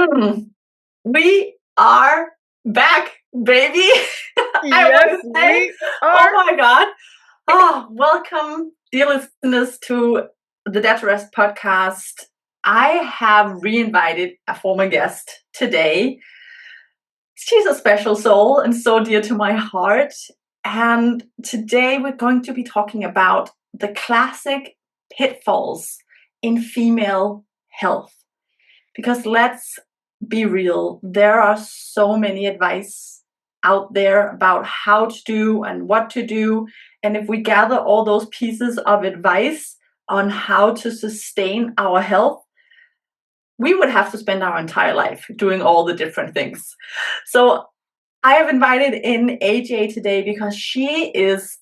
Mm, we are back, baby. I Yes, want to say, we oh are. my God. Oh, welcome, dear listeners, to the Dead to Rest podcast. I have re-invited a former guest today. She's a special soul and so dear to my heart. And today we're going to be talking about the classic pitfalls in female health. Because let's be real, there are so many advice out there about how to do and what to do. And if we gather all those pieces of advice on how to sustain our health, we would have to spend our entire life doing all the different things. So I have invited in AJ today because she is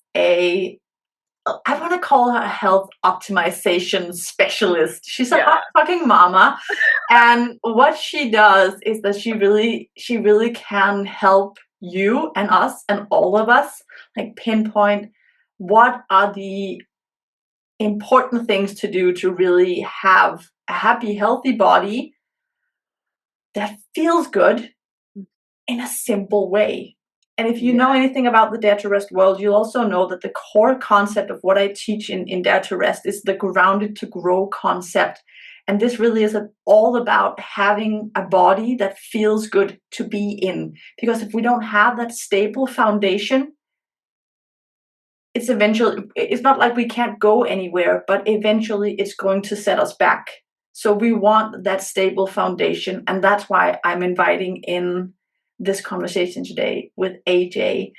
I want to call her a health optimization specialist. She's a hot Yeah. fucking mama. And what she does is that she really can help you and us and all of us like pinpoint what are the important things to do to really have a happy, healthy body that feels good in a simple way. And if you Yeah. know anything about the Dare to Rest world, you'll also know that the core concept of what I teach in Dare to Rest is the grounded to grow concept. And this really is all about having a body that feels good to be in. Because if we don't have that stable foundation, it's not like we can't go anywhere, but eventually it's going to set us back. So we want that stable foundation. And that's why I'm inviting in this conversation today with AJ,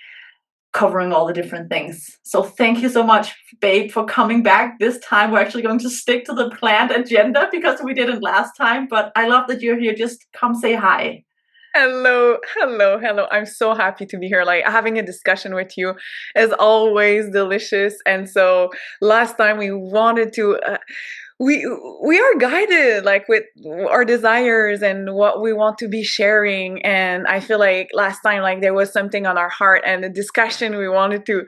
covering all the different things. So thank you so much, babe, for coming back. This time we're actually going to stick to the planned agenda because we didn't last time, but I love that you're here. Just come say hi. Hello, hello, hello. I'm so happy to be here. Like having a discussion with you is always delicious. And so last time we wanted to we are guided like with our desires and what we want to be sharing. And I feel like last time like there was something on our heart and a discussion we wanted to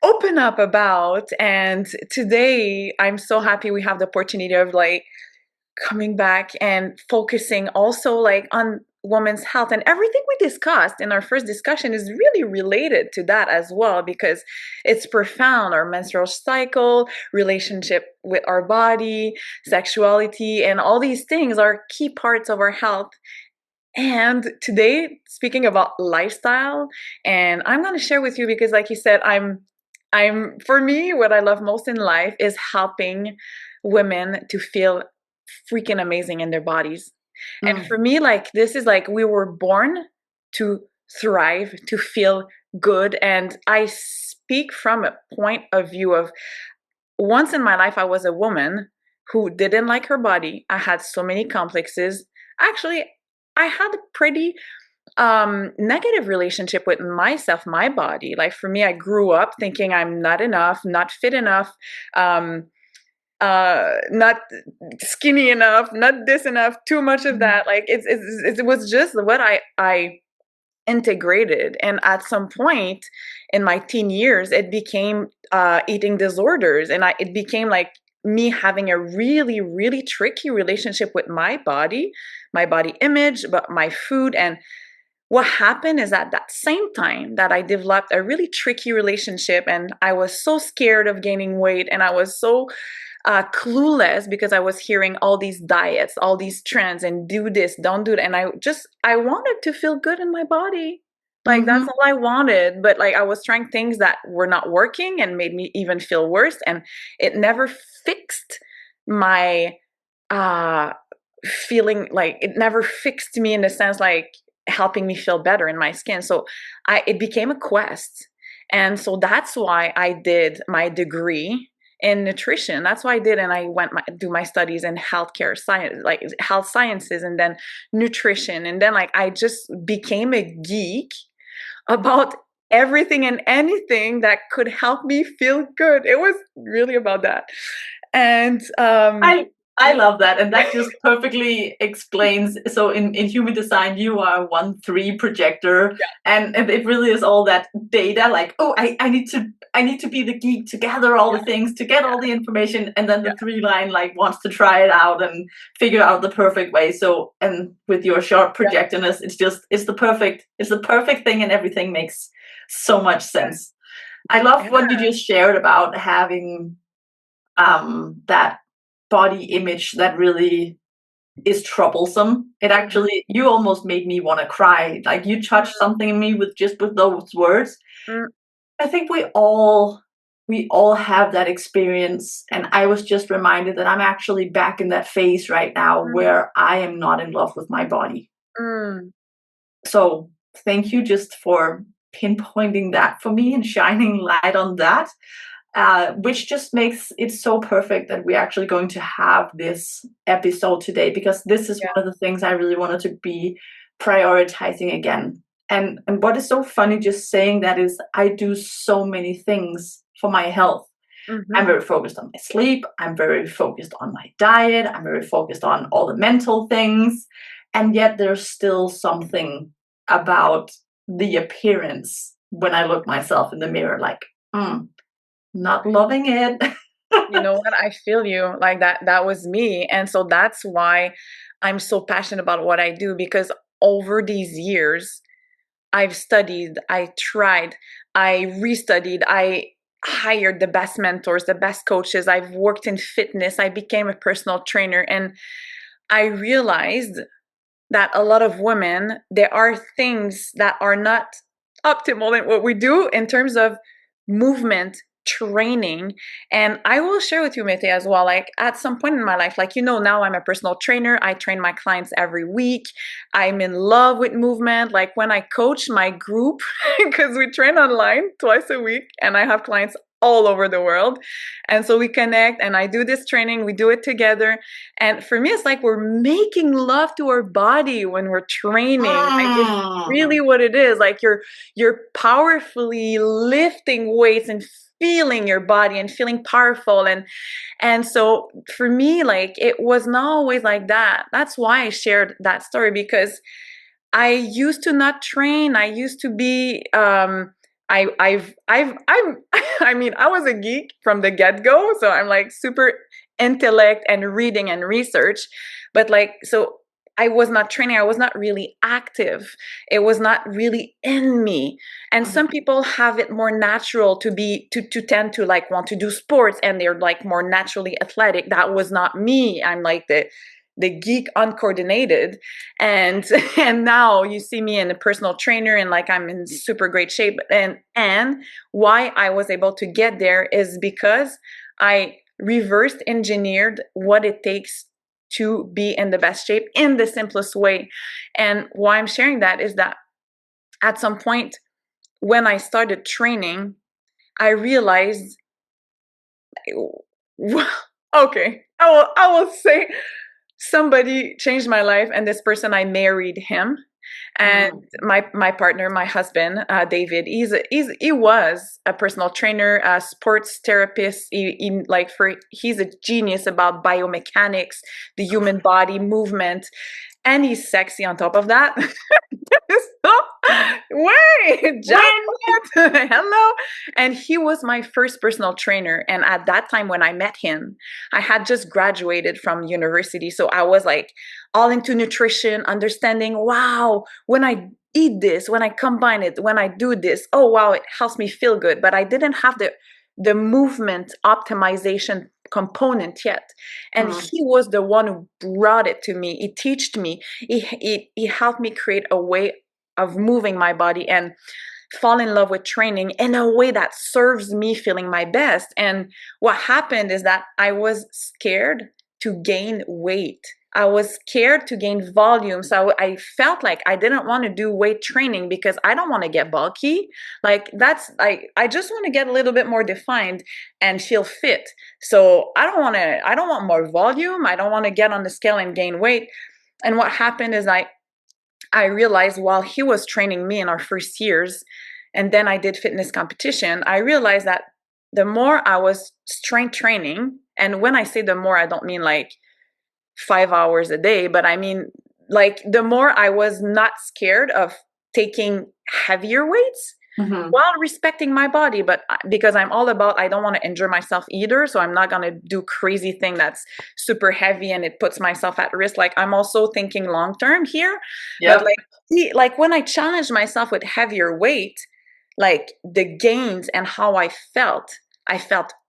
open up about. And today I'm so happy we have the opportunity of like coming back and focusing also like on women's health, and everything we discussed in our first discussion is really related to that as well, because it's profound. Our menstrual cycle, relationship with our body, sexuality, and all these things are key parts of our health. And today, speaking about lifestyle, and I'm going to share with you because like you said, I'm for me what I love most in life is helping women to feel freaking amazing in their bodies. And Mm. for me, like this is like we were born to thrive, to feel good. And I speak from a point of view of once in my life, I was a woman who didn't like her body. I had so many complexes. Actually, I had a pretty negative relationship with myself, my body. Like for me, I grew up thinking I'm not enough, not fit enough, um not skinny enough, not this enough, too much of that. Like it was just what I integrated. And at some point in my teen years it became eating disorders, and it became like me having a really really tricky relationship with my body image, but my food. And what happened is at that same time that I developed a really tricky relationship, and I was so scared of gaining weight, and I was so clueless because I was hearing all these diets, all these trends, and do this, don't do that. And I wanted to feel good in my body. Like that's Mm-hmm. all I wanted. But like I was trying things that were not working and made me even feel worse. And it never fixed my uh feeling, like it never fixed me in the sense like helping me feel better in my skin. So it became a quest. And so that's why I did my degree in nutrition. That's why I did. And I do my studies in healthcare science, like health sciences, and then nutrition. And then like I just became a geek about everything and anything that could help me feel good. It was really about that. And I I love that. And that just perfectly explains. So in human design, you are a 1-3 projector. And it really is all that data, like, oh, I need to be the geek to gather all Yeah, the things, to get yeah, all the information. And then yeah, the 3 line like wants to try it out and figure out the perfect way. So and with your short yeah, projectiness, it's the perfect thing, and everything makes so much sense. I love yeah. what you just shared about having that body image that really is troublesome. It Mhm. actually, you almost made me want to cry. Like you touched something in me with just with those words. Mm, I think we all have that experience, and I was just reminded that I'm actually back in that phase right now mm, where I am not in love with my body. mm. So thank you just for pinpointing that for me and shining light on that, which just makes it so perfect that we're actually going to have this episode today, because this is Yeah. one of the things I really wanted to be prioritizing again. And what is so funny just saying that is I do so many things for my health. I'm Mhm. very focused on my sleep. I'm very focused on my diet. I'm very focused on all the mental things. And yet there's still something about the appearance when I look myself in the mirror, like, mm, not loving it. You know what? I feel you. Like that was me. And so that's why I'm so passionate about what I do, because over these years, I've studied, I tried, I restudied, I hired the best mentors, the best coaches. I've worked in fitness. I became a personal trainer, and I realized that a lot of women, there are things that are not optimal in what we do in terms of movement training. And I will share with you, Mete, as well, like at some point in my life, like, now I'm a personal trainer. I train my clients every week. I'm in love with movement. Like when I coach my group, because we train online twice a week and I have clients all over the world. And so we connect and I do this training, we do it together. And for me, it's like we're making love to our body when we're training. Like it's really Mm. what it is. Like you're powerfully lifting weights and feeling your body and feeling powerful. And so for me, like it was not always like that. That's why I shared that story, because I used to not train. I used to be I'm I mean, I was a geek from the get-go, so I'm like super intellect and reading and research, but like so I was not training, I was not really active. It was not really in me. And Mhm. some people have it more natural to be to tend to like want to do sports and they're like more naturally athletic. That was not me. I'm like the geek uncoordinated. And and now you see me in a personal trainer and like I'm in super great shape. And why I was able to get there is because I reversed engineered what it takes to be in the best shape in the simplest way. And why I'm sharing that is that at some point when I started training, I realized, okay, I will say somebody changed my life, and this person, I married him. And Mm. my partner, my husband, David, he was a personal trainer, a sports therapist. He's a genius about biomechanics, the human body movement, and he's sexy on top of that. So, wait, jackpot. Hello. And he was my first personal trainer. And at that time when I met him, I had just graduated from university. So I was like all into nutrition, understanding, wow, when I eat this, when I combine it, when I do this, oh wow, it helps me feel good. But I didn't have the movement optimization component yet. And Mm. he was the one who brought it to me. He taught me. He helped me create a way of moving my body and fall in love with training in a way that serves me feeling my best. And what happened is that I was scared to gain weight. I was scared to gain volume. So I felt like I didn't want to do weight training because I don't want to get bulky. Like I just want to get a little bit more defined and feel fit. So I don't want more volume. I don't want to get on the scale and gain weight. And what happened is I realized while he was training me in our first years, and then I did fitness competition, I realized that the more I was strength training, and when I say the more, I don't mean like 5 hours a day, but I mean, like the more I was not scared of taking heavier weights while respecting my body, but because I'm all about, I don't want to injure myself either, so I'm not going to do crazy thing that's super heavy and it puts myself at risk. Like I'm also thinking long term here, but Yep. like like when I challenged myself with heavier weight, like the gains and how I felt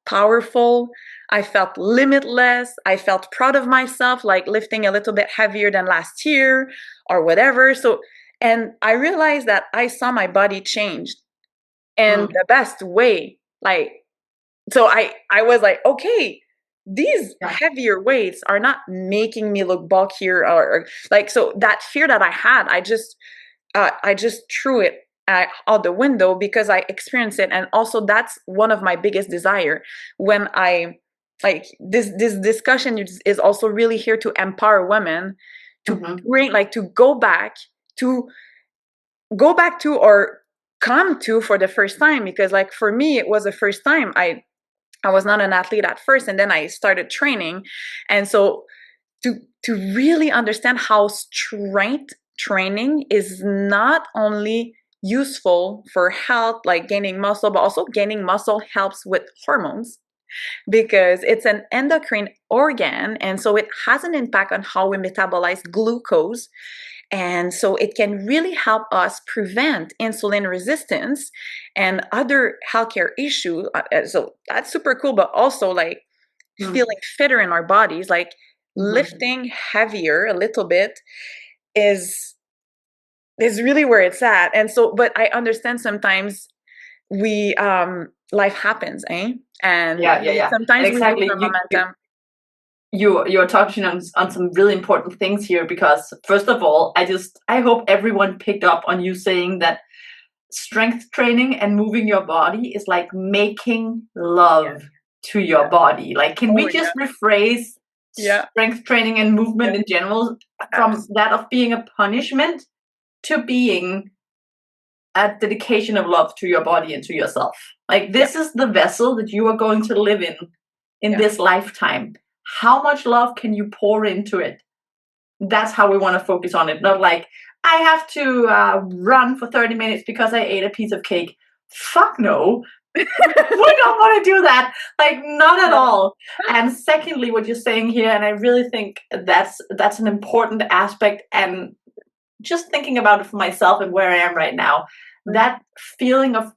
powerful, I felt limitless, I felt proud of myself, like lifting a little bit heavier than last year or whatever. So and I realized that I saw my body change and the best way, like, so I was like, okay, these Yeah. heavier weights are not making me look bulkier, or like, so that fear that I just threw it out the window because I experienced it. And also that's one of my biggest desire when I, like, this discussion is also really here to empower women to bring, like, to to go back to or come to for the first time, because like for me it was the first time. I was not an athlete at first, and then I started training. And so to really understand how strength training is not only useful for health, like gaining muscle, but also gaining muscle helps with hormones because it's an endocrine organ, and so it has an impact on how we metabolize glucose. And so it can really help us prevent insulin resistance and other healthcare issues. So that's super cool. But also, like, feeling fitter in our bodies, like lifting heavier a little bit is really where it's at. And so, but I understand sometimes we life happens, eh? And Yeah. And sometimes we lose exactly, our momentum. you're touching on some really important things here, because first of all, I hope everyone picked up on you saying that strength training and moving your body is like making Yeah, love to your yeah. body. Like, can Oh we just yeah, rephrase yeah, strength training and movement yeah. in general from Abs- that of being a punishment to being a dedication of love to your body and to yourself? Like, yeah, this is the vessel that you are going to live in yeah, this lifetime. How much love can you pour into it? That's how we want to focus on it. Not like, I have to run for 30 minutes because I ate a piece of cake. Fuck no. We don't want to do that. Like, not at yeah. all. And secondly, what you're saying here, and I really think that's an important aspect, and just thinking about it for myself and where I am right now, Mhm. that feeling of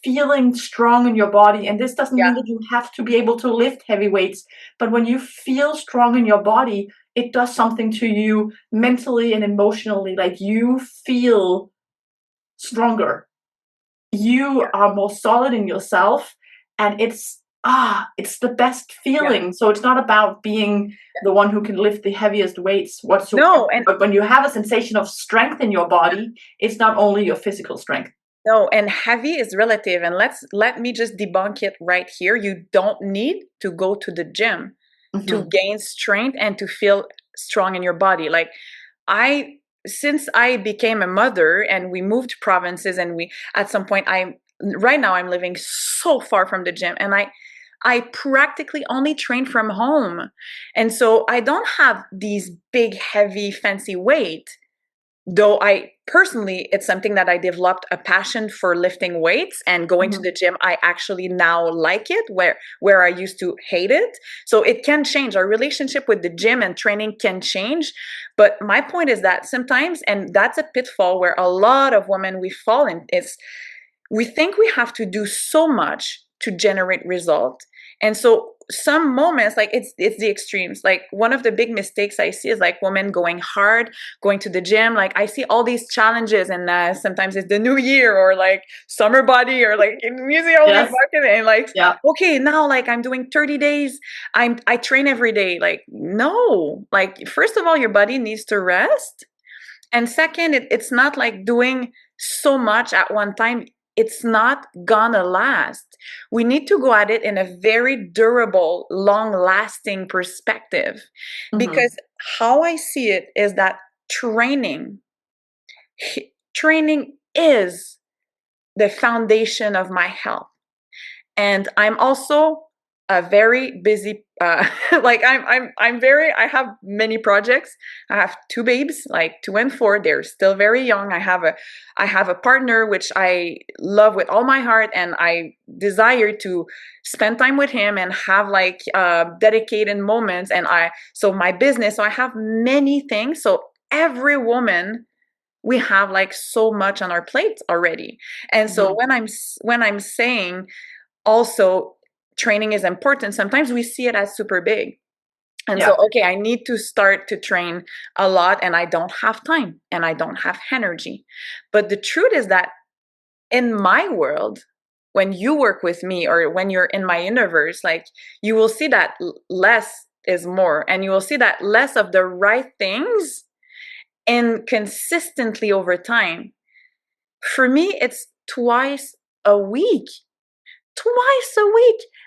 feeling strong in your body. And this doesn't mean Yeah, that you have to be able to lift heavy weights, but when you feel strong in your body, it does something to you mentally and emotionally. Like, you feel stronger, you yeah, are more solid in yourself, and it's the best yeah. feeling. So it's not about being the one who can lift the heaviest weights whatsoever, No, and but when you have a sensation of strength in your body, it's not only your physical strength. no, and heavy is relative. And let me just debunk it right here. You don't need to go to the gym to Hmm. gain strength and to feel strong in your body. Like I since I became a mother and we moved provinces, and we at some point I right now I'm living so far from the gym, and I practically only train from home. And so I don't have these big heavy fancy weight, though I personally, it's something that I developed a passion for lifting weights and going to Hmm. the gym. I actually now like it, where I used to hate it. So it can change. Our relationship with the gym and training can change. But my point is that sometimes, and that's a pitfall where a lot of women we fall in, is we think we have to do so much to generate result. And so some moments, like it's the extremes. Like one of the big mistakes I see is like women going hard, going to the gym. Like I see all these challenges, and sometimes it's the new year or like summer body or like in music all these Yes. marketing, and like, Yeah. okay, now like I'm doing 30 days, I train every day. Like, no, like first of all your body needs to rest, and second, it's not like doing so much at one time. It's not gonna last. We need to go at it in a very durable, long lasting perspective. Hmm. Because how I see it is that training, training is the foundation of my health. And I'm also a very busy like I have many projects. I have two babes, like 2 and 4. They're still very young. I have a partner which I love with all my heart, and I desire to spend time with him and have like dedicated moments. And so my business, so I have many things. So every woman, we have like so much on our plates already. And so when I'm saying also training is important, sometimes we see it as super big. And so, Yeah. okay, I need to start to train a lot, and I don't have time and I don't have energy. But the truth is that in my world, when you work with me or when you're in my universe, like, you will see that less is more, and you will see that less of the right things and consistently over time. For me, it's twice a week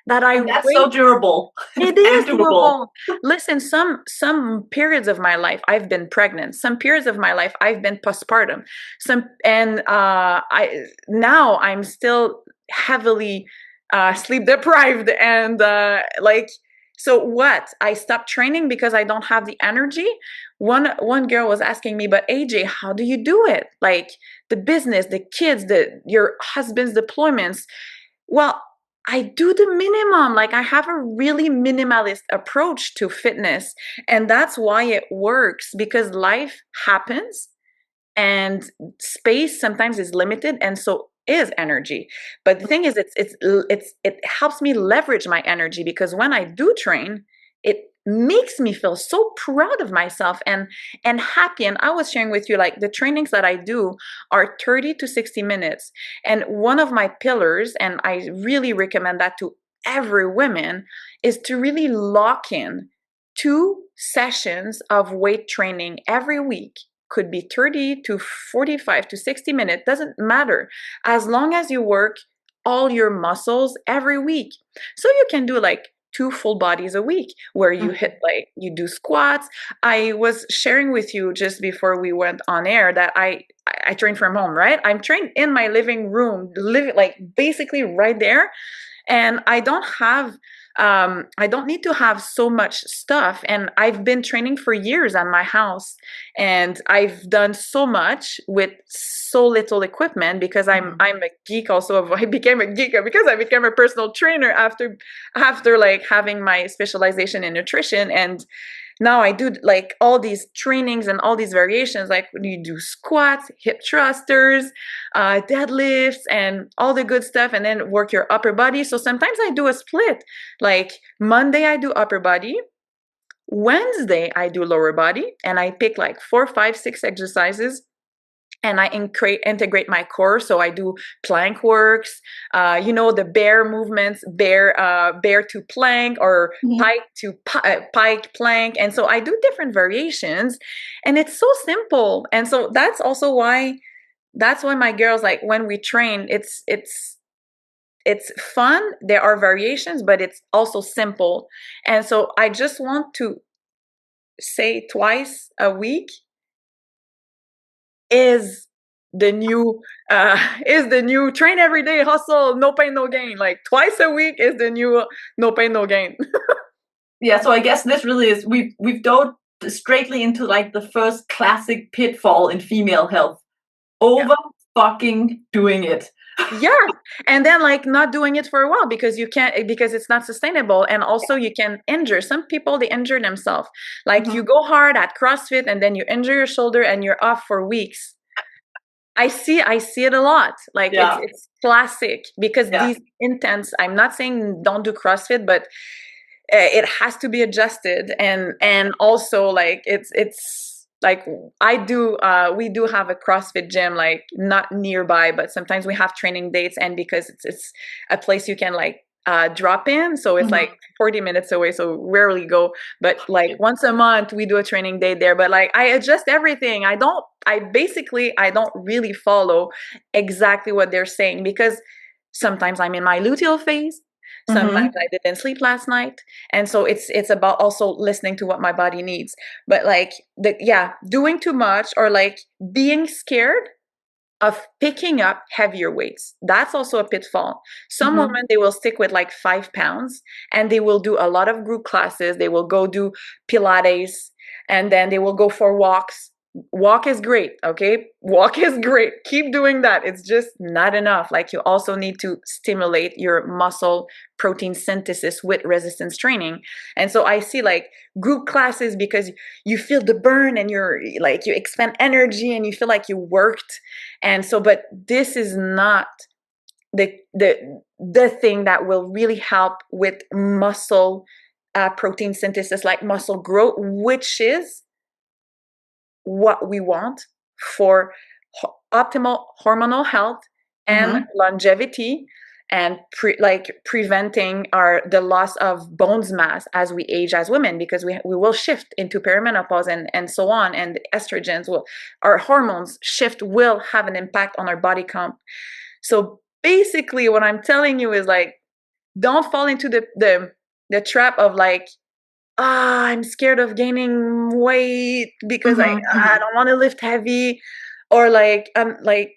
that I And that's so wait. durable It and is doable. doable. Listen, some periods of my life I've been pregnant. Some periods of my life I've been postpartum. I now I'm still heavily sleep deprived, and like, so what? I stopped training because I don't have the energy. One girl was asking me, but AJ, how do you do it? Like, the business, the kids, your husband's deployments. Well, I do the minimum. Like, I have a really minimalist approach to fitness. And that's why it works, because life happens and space sometimes is limited, and so is energy. But the thing is, it helps me leverage my energy, because when I do train, it makes me feel so proud of myself and happy. And I was sharing with you, like, the trainings that I do are 30 to 60 minutes. And one of my pillars, and I really recommend that to every woman, is to really lock in 2 sessions of weight training every week. Could be 30 to 45 to 60 minutes, doesn't matter, as long as you work all your muscles every week. So you can do like 2 full bodies a week, where you Mhm. hit, like, you do squats. I was sharing with you just before we went on air that I train from home, right? I'm trained in my living room, like basically right there. And I don't need to have so much stuff. And I've been training for years on my house, and I've done so much with so little equipment, because I'm a geek also. I became a geek because I became a personal trainer after like having my specialization in nutrition. And now I do like all these trainings and all these variations, like when you do squats, hip thrusters, deadlifts, and all the good stuff, and then work your upper body. So sometimes I do a split. Like, Monday I do upper body, Wednesday I do lower body, and I pick like 4, 5, 6 exercises, and I integrate my core. So I do plank works, the bear movements, bear to plank, or Mhm. pike to pike plank. And so I do different variations, and it's so simple. And so that's why my girls, like, when we train, it's fun. There are variations, but it's also simple. And so I just want to say twice a week is the new train every day, hustle, no pain no gain. Like, twice a week is the new no pain no gain. Yeah, so I guess this really is, we've dove straightly into like the first classic pitfall in female health. Yeah. Over fucking doing it. Yeah. And then, like, not doing it for a while because you can't, because it's not sustainable. And also you can injure some people. They injure themselves. Like, Mhm. you go hard at CrossFit and then you injure your shoulder and you're off for weeks. I see it a lot. Like, it's Yeah, it's classic, because yeah. these intense, I'm not saying don't do CrossFit, but it has to be adjusted. And also, like, it's like, we do have a CrossFit gym, like, not nearby, but sometimes we have training dates, and because it's a place you can, like, drop in, so it's Mhm. like 40 minutes away, so rarely go. But like once a month we do a training day there. But like, I adjust everything. I don't really follow exactly what they're saying, because sometimes I'm in my luteal phase. Sometimes Mhm. I didn't sleep last night. And so it's about also listening to what my body needs. But like, doing too much, or like being scared of picking up heavier weights. That's also a pitfall. Some Mm-hmm. women, they will stick with like 5 pounds and they will do a lot of group classes. They will go do Pilates and then they will go for walks. Walk is great, okay? Walk is great. Keep doing that. It's just not enough. Like you also need to stimulate your muscle protein synthesis with resistance training. And so I see like group classes because you feel the burn and you're like you expend energy and you feel like you worked. And so, but this is not the thing that will really help with muscle protein synthesis, like muscle growth, which is what we want for optimal hormonal health and Mm-hmm. longevity, and preventing the loss of bones mass as we age as women, because we will shift into perimenopause and so on, and estrogens will, our hormones shift will have an impact on our body count. So basically what I'm telling you is like, don't fall into the trap of like, I'm scared of gaining weight because I Mm-hmm. I Mm-hmm. don't want to lift heavy, or like I'm like,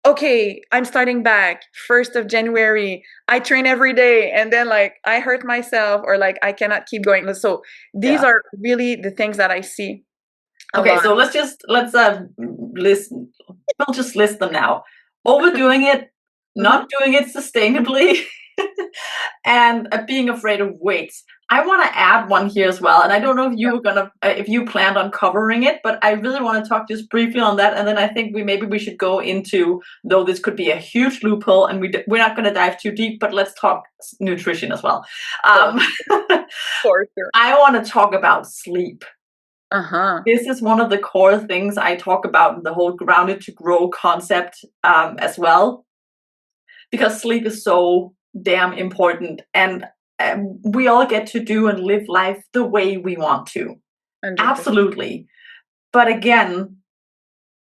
okay, I'm starting back 1st of January. I train every day and then like I hurt myself, or like I cannot keep going. So these Yeah. are really the things that I see a Okay, lot. so let's list. We'll just list them now. Overdoing it, Mhm. not doing it sustainably, and being afraid of weights. I want to add one here as well, and I don't know if you were gonna, if you planned on covering it, but I really want to talk just briefly on that, and then I think maybe we should go into, though this could be a huge loophole, and we're not going to dive too deep, but let's talk nutrition as well. For Um, for sure. I want to talk about sleep. Uh-huh. This is one of the core things I talk about in the whole grounded to grow concept as well, because sleep is so damn important, and we all get to do and live life the way we want to. 100%. Absolutely. But again,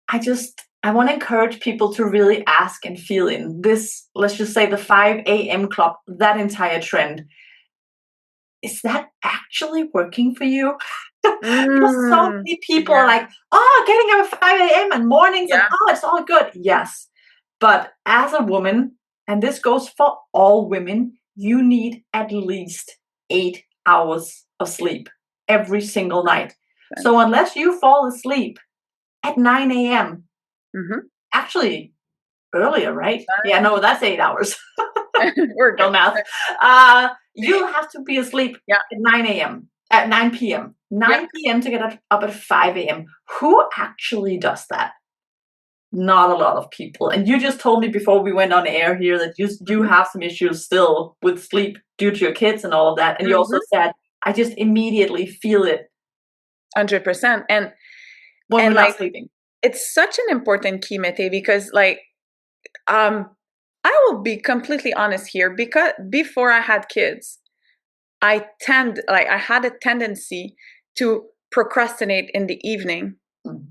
I want to encourage people to really ask and feel in this, let's just say the 5 a.m. club, that entire trend. Is that actually working for you? Because so Mm, many people are yeah. like, oh, getting up at 5 a.m. and mornings and Yeah. oh, it's all good. Yes. But as a woman, and this goes for all women, you need at least 8 hours of sleep every single night. So unless you fall asleep at 9 a.m., Mm-hmm. actually earlier, right? Yeah, no, that's 8 hours. We're Real good. math. You'll have to be asleep Yeah. at 9 a.m. at 9 p.m. Yeah. 9 p.m. to get up at 5 a.m. Who actually does that? Not a lot of people. And you just told me before we went on air here that you do Mm-hmm. have some issues still with sleep due to your kids and all of that. And you also Mm-hmm. said, I just immediately feel it 100%. when we're And not like, sleeping. it's such an important key, Mete, because like, um, I will be completely honest here, because before I had kids, I had a tendency to procrastinate in the evening. Mhm.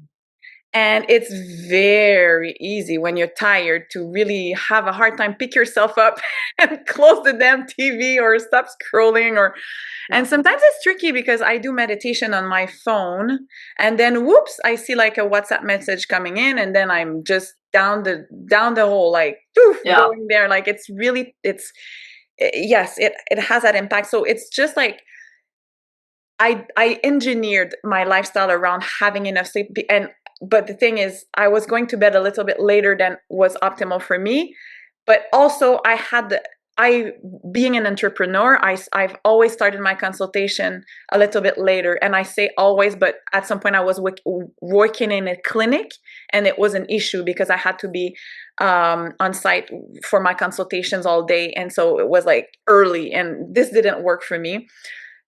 And it's very easy when you're tired to really have a hard time pick yourself up and close the damn TV or stop scrolling, or and Yeah. sometimes it's tricky because I do meditation on my phone and then whoops, I see like a WhatsApp message coming in and then I'm just down the hole, like poof, Yeah. going there. Like yes, it has that impact. So it's just like I engineered my lifestyle around having enough sleep, and but the thing is I was going to bed a little bit later than was optimal for me. But also I being an entrepreneur, I've always started my consultation a little bit later, and I say always, but at some point I was working in a clinic and it was an issue because I had to be on site for my consultations all day, and so it was like early and this didn't work for me.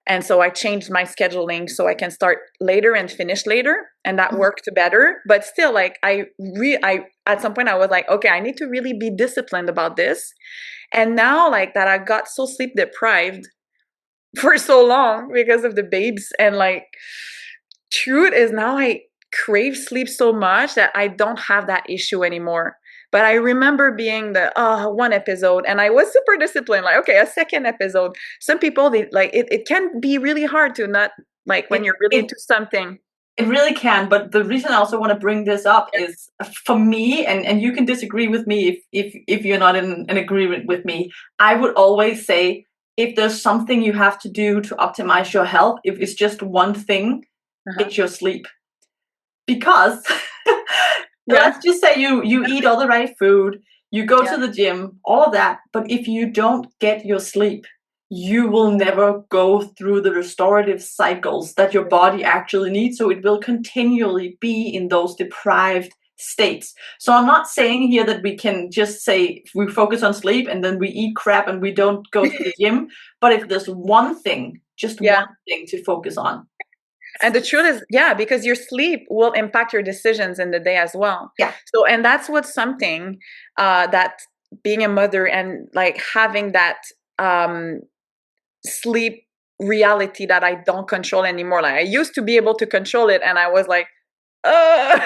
And so I changed my scheduling so I can start later and finish later, and that Mhm. worked better. But still, like I at some point I was like, okay, I need to really be disciplined about this. And now, like that, I got so sleep deprived for so long because of the babes, and like, truth is now I crave sleep so much that I don't have that issue anymore. But I remember being the one episode and I was super disciplined, like, okay, a second episode. Some people, they like it can be really hard to not, like, when It you're really it into something. It really can, but the reason I also want to bring this up is for me, and you can disagree with me if you're not in agreement with me. I would always say if there's something you have to do to optimize your health, if it's just one thing, it's your sleep. Because let's just say you eat all the right food, you go to the gym, all of that, but if you don't get your sleep, you will never go through the restorative cycles that your body actually needs. So it will continually be in those deprived states. So I'm not saying here that we can just say we focus on sleep and then we eat crap and we don't go to the gym. But if there's one thing, just one thing to focus on. And the truth is, because your sleep will impact your decisions in the day as well. Yeah. So, and that's what's something that being a mother and like having that sleep reality that I don't control anymore. Like I used to be able to control it, and I was like, oh,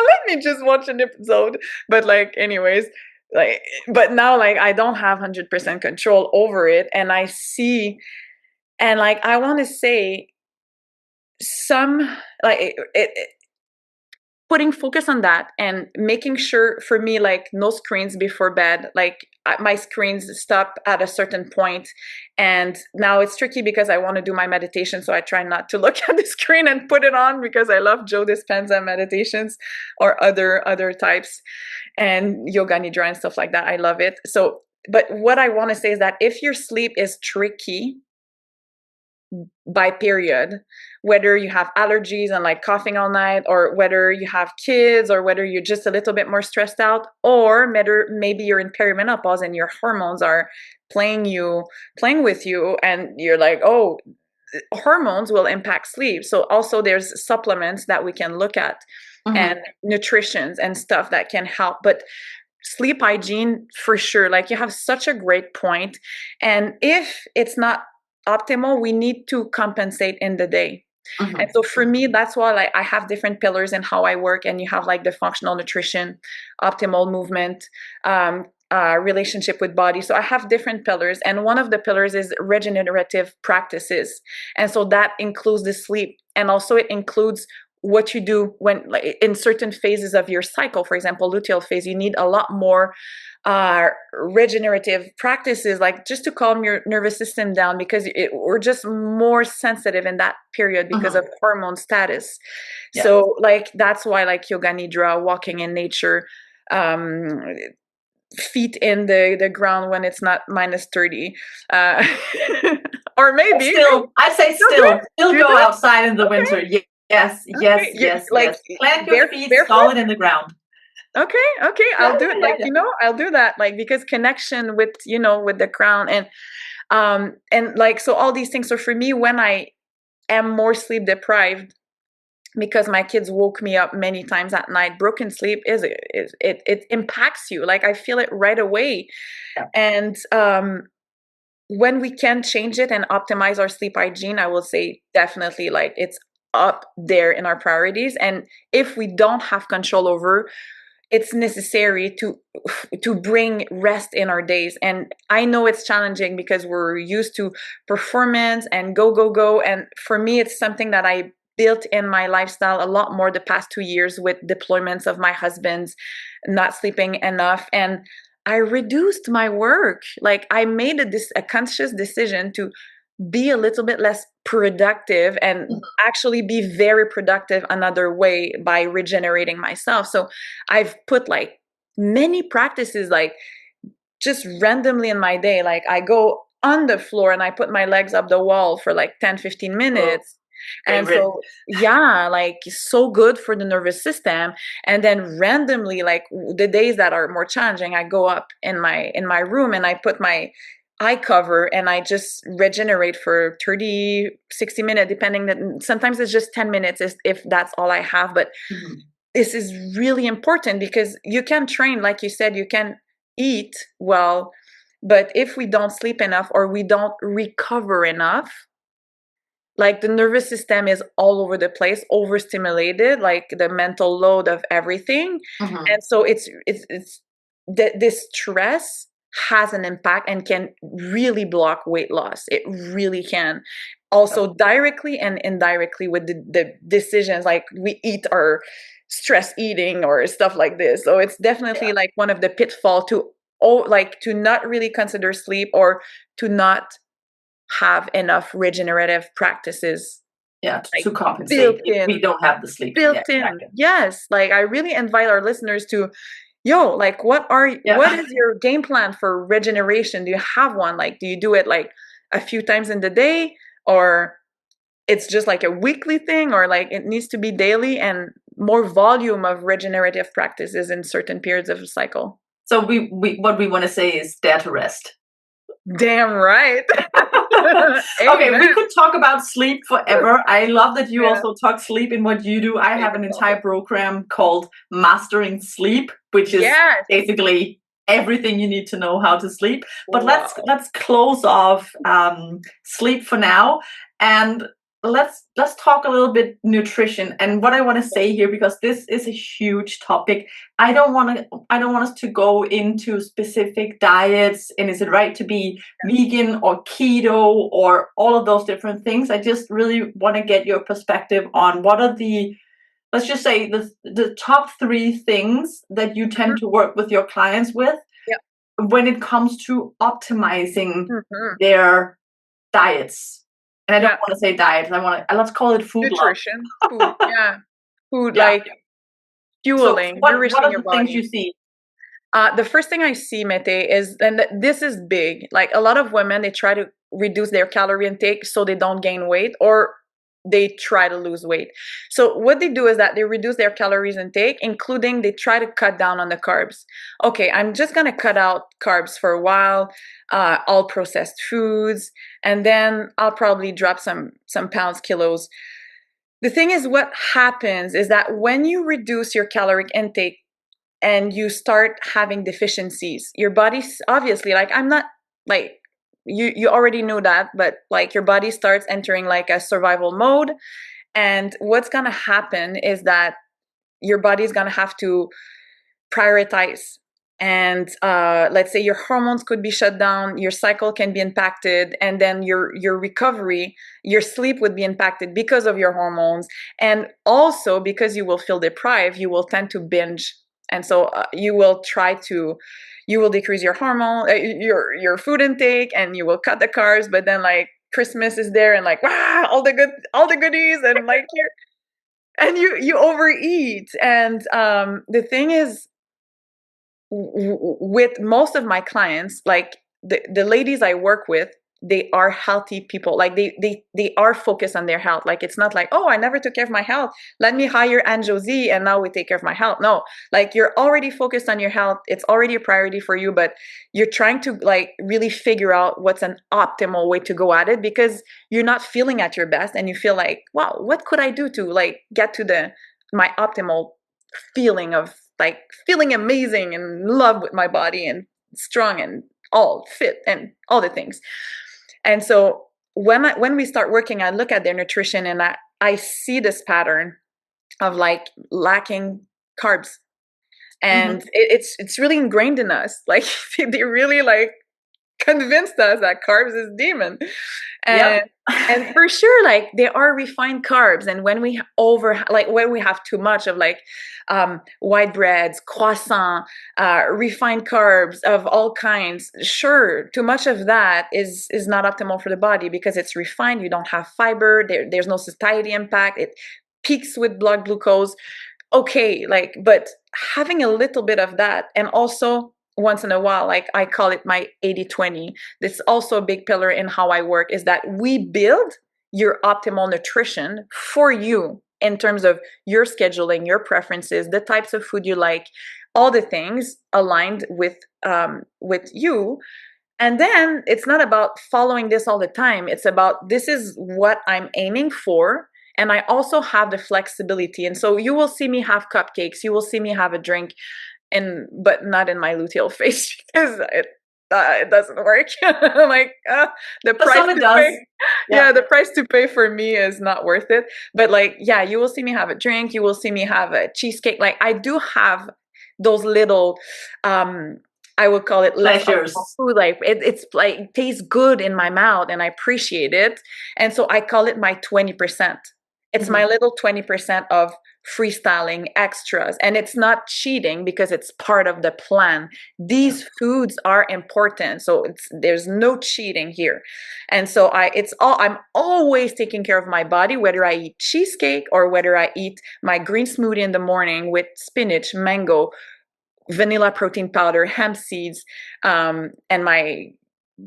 let me just watch an episode. But like, anyways, like, but now like I don't have 100% control over it, and I see, and like I want to say, some like putting focus on that and making sure for me, like no screens before bed, like my screens stop at a certain point. And now it's tricky because I want to do my meditation, so I try not to look at the screen and put it on, because I love Joe Dispenza meditations or other types, and yoga nidra and stuff like that. I love it. So but what I want to say is that if your sleep is tricky by period, whether you have allergies and like coughing all night, or whether you have kids, or whether you're just a little bit more stressed out, or maybe you're in perimenopause and your hormones are playing with you, and you're like, oh, hormones will impact sleep. So also there's supplements that we can look at, and nutritions and stuff that can help. But sleep hygiene, for sure, like you have such a great point. And if it's not optimal, we need to compensate in the day. And so for me, that's why like I have different pillars in how I work. And you have like the functional nutrition, optimal movement, relationship with body. So I have different pillars, and one of the pillars is regenerative practices. And so that includes the sleep, and also it includes what you do when, like, in certain phases of your cycle. For example, luteal phase, you need a lot more regenerative practices, like just to calm your nervous system down, because we're just more sensitive in that period because of hormone status. So like that's why like yoga nidra, walking in nature, feet in the ground when it's not minus 30, or maybe still I'd say still go outside in the winter. Yes, like plant your feet solid in the ground. Okay, I'll do it. Like, I'll do that, like, because connection with, with the crown, and like, so all these things. So for me, when I am more sleep deprived, because my kids woke me up many times at night, broken sleep it impacts you. Like I feel it right away. And when we can change it and optimize our sleep hygiene, I will say definitely like it's up there in our priorities. And if we don't have control over, it's necessary to bring rest in our days. And I know it's challenging because we're used to performance and go. And for me, it's something that I built in my lifestyle a lot more the past 2 years with deployments of my husband's not sleeping enough. And I reduced my work. Like I made a conscious decision to be a little bit less productive and actually be very productive another way by regenerating myself. So I've put like many practices, like just randomly in my day. Like I go on the floor and I put my legs up the wall for like 10-15 minutes. And so, like so good for the nervous system. And then randomly, like the days that are more challenging, I go up in my room and I put my eye cover and I just regenerate for 30, 60 minutes, depending. That sometimes it's just 10 minutes if that's all I have. But this is really important because you can train, like you said, you can eat well, but if we don't sleep enough or we don't recover enough, like the nervous system is all over the place, overstimulated, like the mental load of everything. And so it's this stress has an impact and can really block weight loss. It really can. also directly and indirectly with the decisions, like we eat or stress eating or stuff like this. So it's definitely like one of the pitfall to like to not really consider sleep or to not have enough regenerative practices. Yeah, Like to compensate built if we in, don't have the sleep. built Yeah, in. exactly. Yes, like I really invite our listeners to, like what is your game plan for regeneration? Do you have one? Like, do you do it like a few times in the day, or it's just like a weekly thing, or like it needs to be daily and more volume of regenerative practices in certain periods of the cycle? So we what we want to say is dare to rest. Damn right. Okay, we Amen. could talk about sleep forever. I love that you Yeah. also talk sleep in what you do. I have an Amen. entire program called Mastering Sleep, which is Yes. basically everything you need to know how to sleep. But Wow. let's close off sleep for now, and let's talk a little bit nutrition. And what I want to say here, because this is a huge topic, I don't want us to go into specific diets and is it right to be vegan or keto or all of those different things. I just really want to get your perspective on what are the, let's just say, the top 3 things that you tend to work with your clients with when it comes to optimizing their diets. And I don't want to say diet. Let's call it food Nutrition, food, food, love. like So fueling, what nourishing are your the things body. you see? The first thing I see, Mete, is, and this is big, like a lot of women, they try to reduce their calorie intake so they don't gain weight, or they try to lose weight. So what they do is that they reduce their calories intake, including they try to cut down on the carbs. Okay, I'm just going to cut out carbs for a while, all processed foods, and then I'll probably drop some pounds, kilos. The thing is, what happens is that when you reduce your caloric intake and you start having deficiencies, your body's obviously, like, I'm not like, you already knew that, but like your body starts entering like a survival mode. And what's going to happen is that your body's going to have to prioritize. And let's say your hormones could be shut down, your cycle can be impacted, and then your recovery, your sleep would be impacted because of your hormones. And also because you will feel deprived, you will tend to binge. And so you will decrease your hormone, your food intake, and you will cut the carbs. But then like Christmas is there, and like, wow, all the goodies, and like you overeat. And the thing is, with most of my clients, like the ladies I work with, they are healthy people. Like they are focused on their health. Like it's not like, oh, I never took care of my health, let me hire Anne Josie and now we take care of my health. No, like you're already focused on your health, it's already a priority for you, but you're trying to like really figure out what's an optimal way to go at it, because you're not feeling at your best and you feel like, wow, what could I do to like get to my optimal feeling of like feeling amazing and in love with my body and strong and all fit and all the things. And so when we start working, I look at their nutrition and I see this pattern of like lacking carbs. And it's really ingrained in us. Like they really like convinced us that carbs is demon. And and for sure, like there are refined carbs, and when we when we have too much of like white breads, croissant, refined carbs of all kinds, sure, too much of that is not optimal for the body because it's refined. You don't have fiber. There's no satiety impact. It peaks with blood glucose. Okay, like, but having a little bit of that, and also once in a while, like I call it my 80-20. This is also a big pillar in how I work, is that we build your optimal nutrition for you in terms of your scheduling, your preferences, the types of food you like, all the things aligned with you. And then it's not about following this all the time. It's about, this is what I'm aiming for. And I also have the flexibility. And so you will see me have cupcakes. You will see me have a drink, but not in my luteal phase because it doesn't work. Like the price to pay, the price to pay for me is not worth it. But like, yeah, you will see me have a drink. You will see me have a cheesecake. Like I do have those little I would call it less Pleasures. food. Like it's like it tastes good in my mouth and I appreciate it. And so I call it my 20%. It's my little 20% of freestyling extras. And it's not cheating because it's part of the plan. These foods are important. So there's no cheating here. And so I'm always taking care of my body, whether I eat cheesecake or whether I eat my green smoothie in the morning with spinach, mango, vanilla protein powder, hemp seeds, and my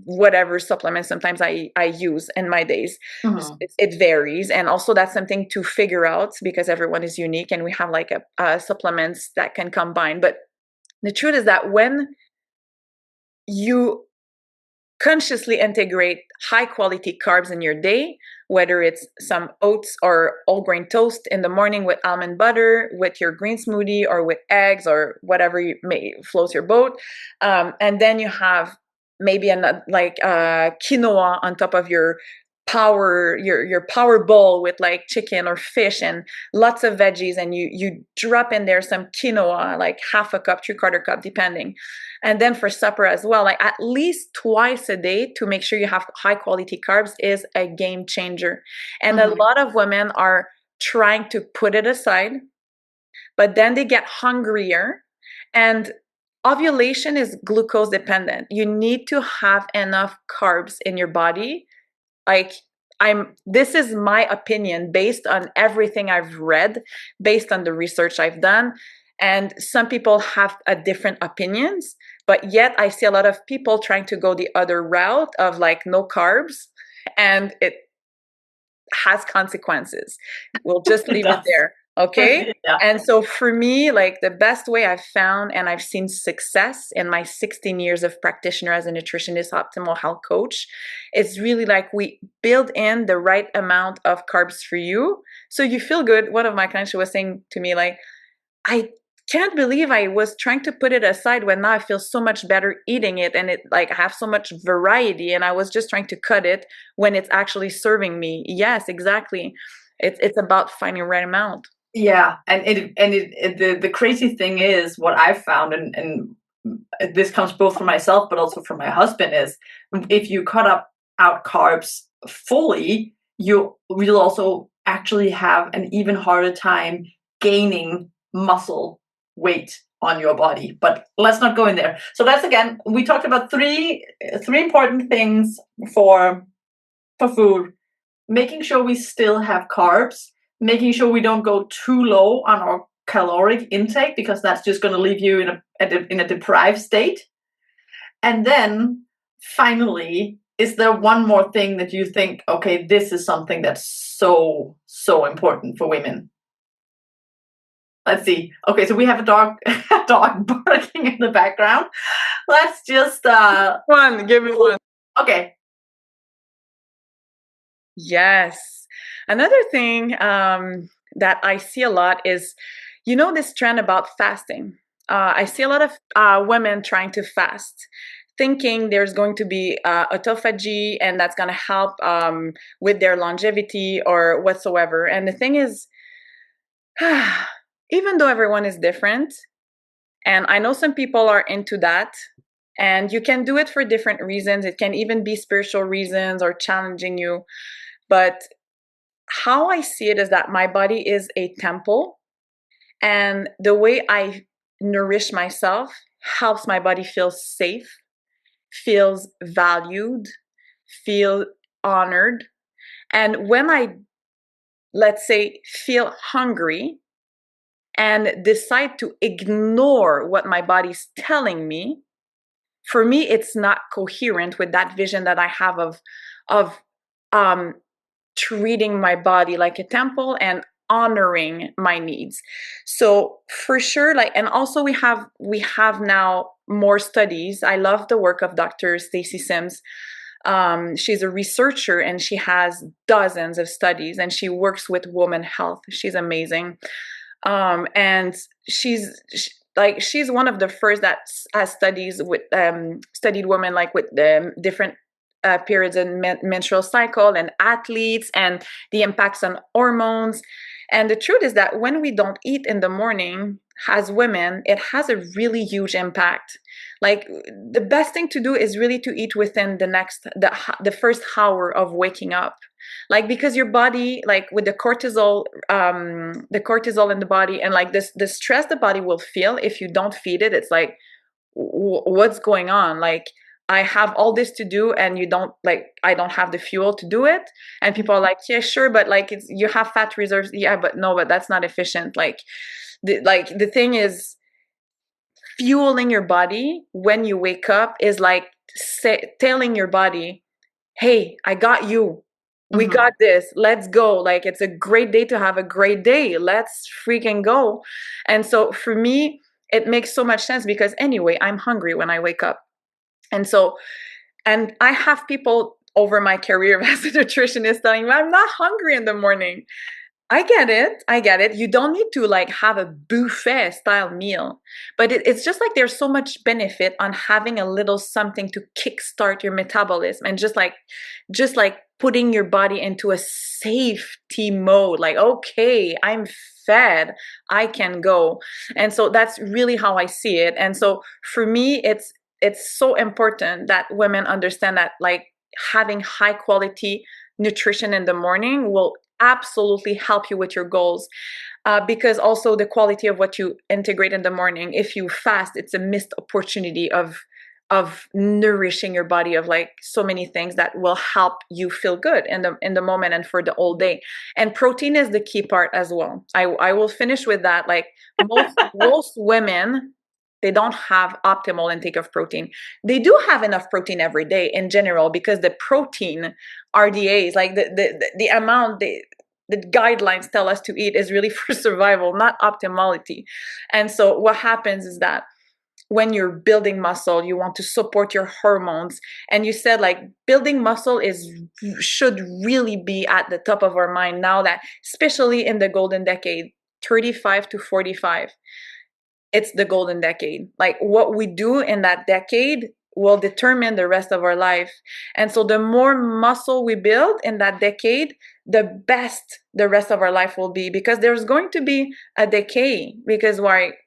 whatever supplements sometimes I use in my days. It varies. And also that's something to figure out because everyone is unique and we have like supplements that can combine. But the truth is that when you consciously integrate high quality carbs in your day, whether it's some oats or whole grain toast in the morning with almond butter, with your green smoothie, or with eggs, or whatever you may floats your boat, and then you have maybe quinoa on top of your power bowl with like chicken or fish and lots of veggies, and you drop in there some quinoa, like half a cup, 3/4 cup, depending. And then for supper as well, like at least twice a day to make sure you have high quality carbs is a game changer. And a lot of women are trying to put it aside, but then they get hungrier. And ovulation is glucose dependent. You need to have enough carbs in your body. Like this is my opinion based on everything I've read, based on the research I've done. And some people have different opinions, but yet I see a lot of people trying to go the other route of like no carbs, and it has consequences. We'll just leave it there. Okay. Yeah. And so for me, like the best way I've found and I've seen success in my 16 years of practitioner as a nutritionist, optimal health coach, is really like we build in the right amount of carbs for you so you feel good. One of my clients was saying to me, like, I can't believe I was trying to put it aside when now I feel so much better eating it, and it like I have so much variety, and I was just trying to cut it when it's actually serving me. Yes, exactly. It's about finding the right amount. Yeah, and the crazy thing is what I've found, and this comes both from myself but also from my husband, is if you cut out carbs fully, you will also actually have an even harder time gaining muscle weight on your body. But let's not go in there. So that's, again, we talked about three important things for food: making sure we still have carbs, making sure we don't go too low on our caloric intake because that's just going to leave you in a deprived state. And then finally, is there one more thing that you think, okay, this is something that's so important for women? Let's see. Okay, so we have a dog barking in the background. Let's just Give me one. Okay. Yes. Another thing that I see a lot is, this trend about fasting. I see a lot of women trying to fast, thinking there's going to be autophagy and that's going to help with their longevity or whatsoever. And the thing is, even though everyone is different, and I know some people are into that, and you can do it for different reasons. It can even be spiritual reasons or challenging you. But how I see it is that my body is a temple, and the way I nourish myself helps my body feel safe, feels valued, feel honored. And when I, let's say, feel hungry and decide to ignore what my body's telling me, for me, it's not coherent with that vision that I have of treating my body like a temple and honoring my needs. So for sure, and also we have now more studies. I love the work of Dr. Stacy Sims. She's a researcher and she has dozens of studies and she works with women health. She's amazing. And she's one of the first that has studies with studied women with different periods in menstrual cycle and athletes and the impacts on hormones. And the truth is that when we don't eat in the morning, as women, it has a really huge impact. Like the best thing to do is really to eat within the first hour of waking up. Like because your body, like with the cortisol in the body, and like this the stress the body will feel if you don't feed it, it's like what's going on? Like I have all this to do and you don't, like I don't have the fuel to do it. And people are like, yeah, sure, but like it's you have fat reserves. Yeah, but no, but that's not efficient. Like the thing is, fueling your body when you wake up is like telling your body, hey, I got you. We got this. Let's go. Like it's a great day to have a great day. Let's freaking go. And so for me, it makes so much sense because anyway, I'm hungry when I wake up. And so, and I have people over my career as a nutritionist telling me I'm not hungry in the morning. I get it. I get it. You don't need to like have a buffet style meal, but it's just like there's so much benefit on having a little something to kickstart your metabolism and just like putting your body into a safety mode. Like, okay, I'm fed. I can go. And so that's really how I see it. And so for me, it's so important that women understand that like having high quality nutrition in the morning will absolutely help you with your goals, because also the quality of what you integrate in the morning, if you fast, it's a missed opportunity of nourishing your body of like so many things that will help you feel good in the moment and for the whole day. And protein is the key part as well. I will finish with that. Like most women, they don't have optimal intake of protein. They do have enough protein every day in general because the protein RDAs, like the amount the guidelines tell us to eat is really for survival, not optimality. And so what happens is that when you're building muscle, you want to support your hormones. And you said like building muscle should really be at the top of our mind now, that especially in the golden decade, 35 to 45. It's the golden decade. Like what we do in that decade will determine the rest of our life. And so the more muscle we build in that decade, the best the rest of our life will be, because there's going to be a decay, because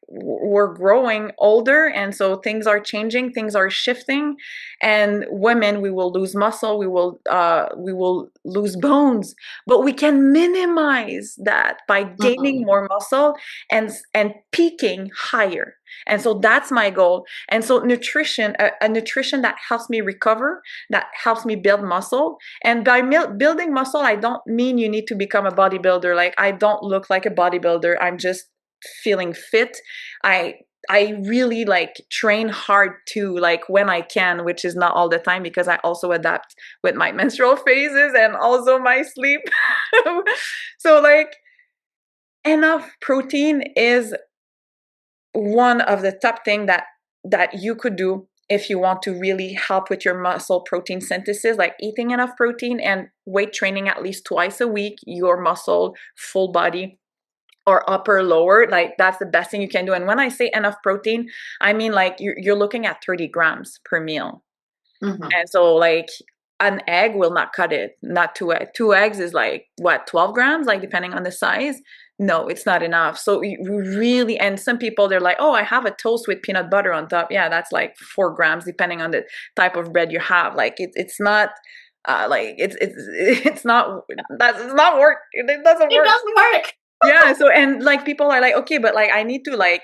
we're growing older, and so things are changing, things are shifting. And women, we will lose muscle, we will lose bones, but we can minimize that by gaining more muscle and peaking higher. And so that's my goal. And so nutrition, a nutrition that helps me recover, that helps me build muscle. And by building muscle, I don't mean you need to become a bodybuilder. Like I don't look like a bodybuilder. I'm just feeling fit. I really like train hard too, like when I can, which is not all the time because I also adapt with my menstrual phases and also my sleep. So like enough protein is one of the top thing that you could do if you want to really help with your muscle protein synthesis, like eating enough protein and weight training at least twice a week, your muscle, full body, or upper lower, like that's the best thing you can do. And when I say enough protein, I mean like you're looking at 30 grams per meal. And so like an egg will not cut it, not two eggs. Two eggs is like what, 12 grams, like depending on the size. No, it's not enough. So you really, and some people, they're like, oh, I have a toast with peanut butter on top. Yeah, that's like 4 grams, depending on the type of bread you have. Like it's not, like it's not, it's not work. It doesn't work. It doesn't work. Yeah. So, and like people are like, okay, but like I need to like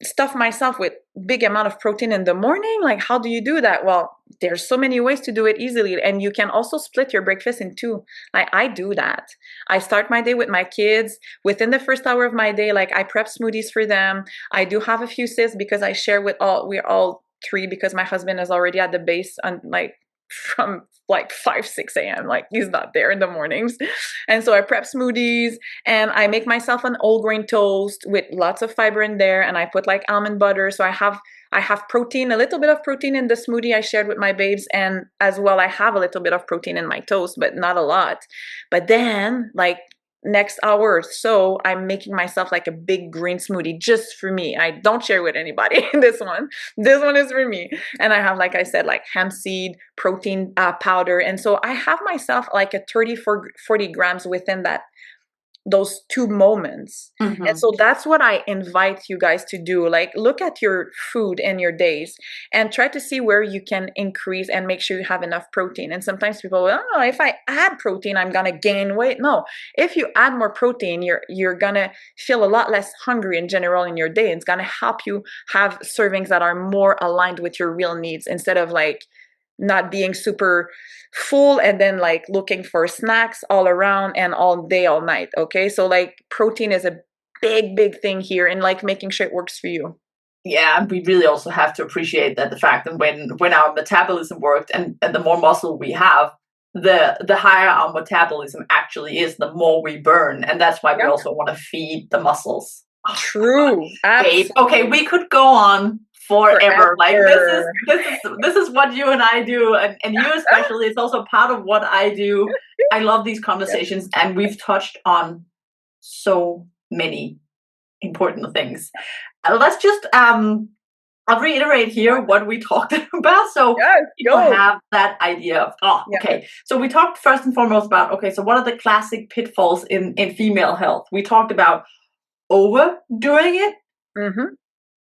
stuff myself with big amount of protein in the morning. Like how do you do that? Well, there's so many ways to do it easily, and you can also split your breakfast in two. Like I do that. I start my day with my kids. Within the first hour of my day, like I prep smoothies for them. I do have a few sips because I share with we're all three, because my husband is already at the base on like from like 5 6 a.m. Like he's not there in the mornings. And so I prep smoothies and I make myself an whole grain toast with lots of fiber in there, and I put like almond butter. So I have protein, a little bit of protein in the smoothie I shared with my babes, and as well I have a little bit of protein in my toast, but not a lot. But then like next hour or so, I'm making myself like a big green smoothie just for me. I don't share with anybody. This one is for me. And I have, like I said, like hemp seed protein powder. And so I have myself like a 30 40 grams within that those two moments. Mm-hmm. And so that's what I invite you guys to do. Like, look at your food in your days and try to see where you can increase and make sure you have enough protein. And sometimes people will, oh, if I add protein, I'm gonna gain weight. No, if you add more protein, you're gonna feel a lot less hungry in general in your day. It's gonna help you have servings that are more aligned with your real needs, instead of like not being super full and then like looking for snacks all around and all day, all night. Okay. So like protein is a big thing here, and like making sure it works for you. Yeah, and we really also have to appreciate that the fact that when our metabolism worked, and the more muscle we have, the higher our metabolism actually is, the more we burn. And that's why we Yeah. also want to feed the muscles. Oh, True. babe. Absolutely. Okay, we could go on forever. Like Forever. this is what you and I do, and you especially. It's also part of what I do. I love these conversations, and we've touched on so many important things. Let's just I'll reiterate here what we talked about, so Yes, people go. have that idea of, Yeah. okay. So we talked first and foremost about, okay, so what are the classic pitfalls in female health? We talked about overdoing it, Mm-hmm.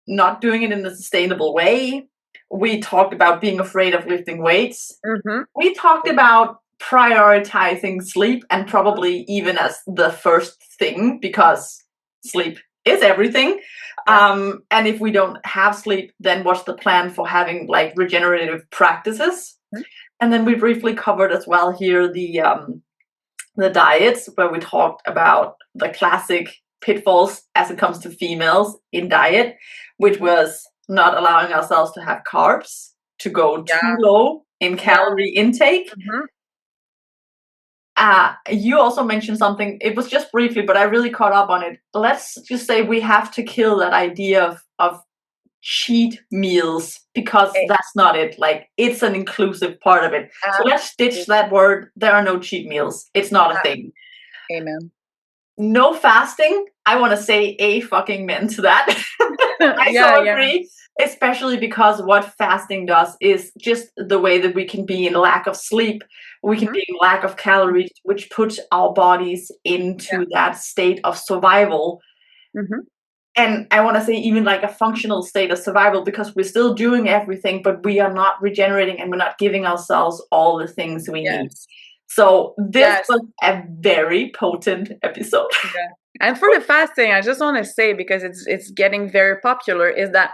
not doing it in a sustainable way. We talked about being afraid of lifting weights. Mm-hmm. We talked about prioritizing sleep, and probably even as the first thing, because sleep is everything. And if we don't have sleep, then what's the plan for having like regenerative practices? Mm-hmm. And then we briefly covered as well here the diets, where we talked about the classic pitfalls as it comes to females in diet, which was not allowing ourselves to have carbs, to go too low in calorie intake. Mm-hmm. You also mentioned something, it was just briefly, but I really caught up on it. Let's just say we have to kill that idea of cheat meals, because that's not it. Like, it's an inclusive part of it. So let's ditch that word. There are no cheat meals. It's not a thing. Amen. No fasting. I want to say a fucking men to that. I so agree. Especially because what fasting does is just the way that we can be in lack of sleep, we can be in lack of calories, which puts our bodies into that state of survival. Mm-hmm. And I want to say even like a functional state of survival, because we're still doing everything, but we are not regenerating, and we're not giving ourselves all the things we need. So this was a very potent episode. Yeah. And for the fasting, I just want to say, because it's getting very popular, is that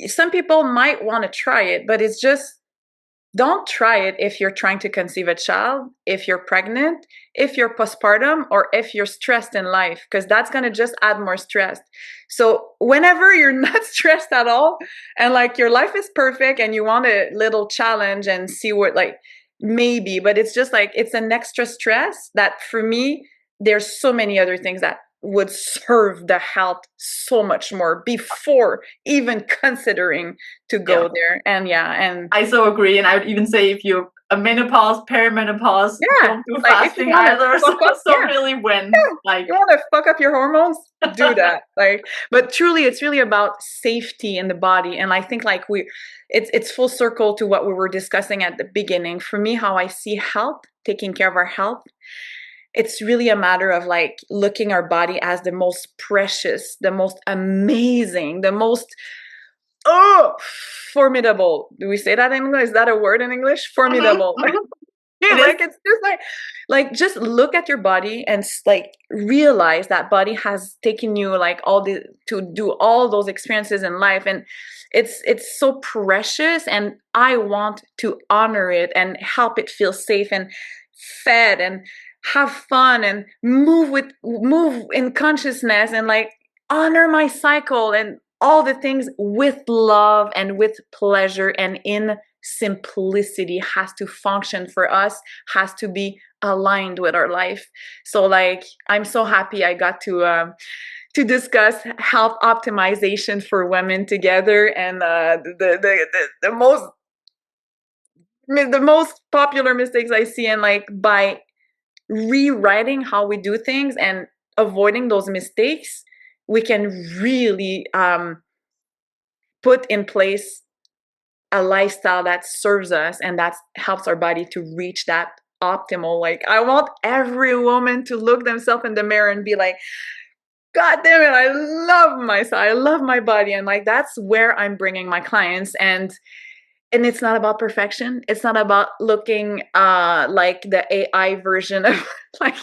some people might want to try it, but it's just, don't try it if you're trying to conceive a child, if you're pregnant, if you're postpartum, or if you're stressed in life, because that's going to just add more stress. So whenever you're not stressed at all, and like your life is perfect and you want a little challenge and see what, like, maybe, but it's just like, it's an extra stress that for me, there's so many other things that would serve the health so much more before even considering to go there. And and I so agree. And I would even say, if you're a menopause, perimenopause, don't do like fasting either. So really when like you want to fuck up your hormones, do that. Like, but truly it's really about safety in the body. And I think like it's full circle to what we were discussing at the beginning. For me, how I see health, taking care of our health, it's really a matter of like looking our body as the most precious, the most amazing, the most formidable. Do we say that in English? Is that a word in English? Formidable. Like, it's just like just look at your body and like realize that body has taken you like to do all those experiences in life, and it's so precious, and I want to honor it and help it feel safe and fed and have fun and move in consciousness, and like honor my cycle and all the things with love and with pleasure and in simplicity. Has to function for us, has to be aligned with our life. So like, I'm so happy I got to discuss health optimization for women together, and the most popular mistakes I see, and like by rewriting how we do things and avoiding those mistakes, we can really put in place a lifestyle that serves us and that helps our body to reach that optimal. Like I want every woman to look themselves in the mirror and be like, God damn it, I love myself. I love my body. And like, that's where I'm bringing my clients. And it's not about perfection. It's not about looking like the AI version of like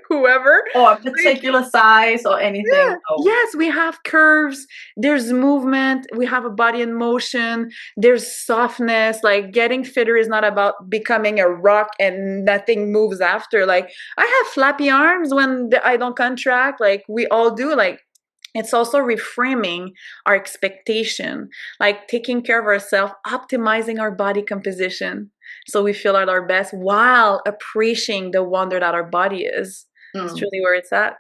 whoever. Or a Like, particular size or anything. yeah, No. yes, we have curves, there's movement, we have a body in motion, there's softness. Like getting fitter is not about becoming a rock and nothing moves after. Like I have flappy arms when I don't contract, like we all do. Like it's also reframing our expectation, like taking care of ourselves, optimizing our body composition so we feel at our best while appreciating the wonder that our body is. It's Mm. truly where it's at.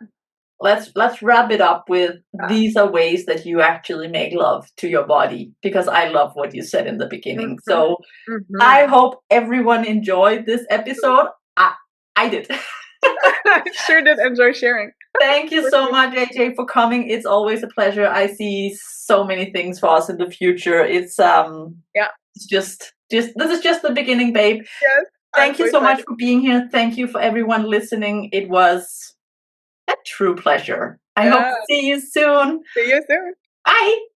Let's wrap it up with these are ways that you actually make love to your body, because I love what you said in the beginning. Mhm, So I mhm. hope everyone enjoyed this episode. I did. I sure did enjoy sharing. Thank you so much, AJ, for coming. It's always a pleasure. I see so many things for us in the future. Yeah. It's just this is just the beginning, babe. Yes. I'm Thank so you so much excited. for being here. Thank you for everyone listening. It was a true pleasure. I hope Yeah. to see you soon. See you soon. Bye.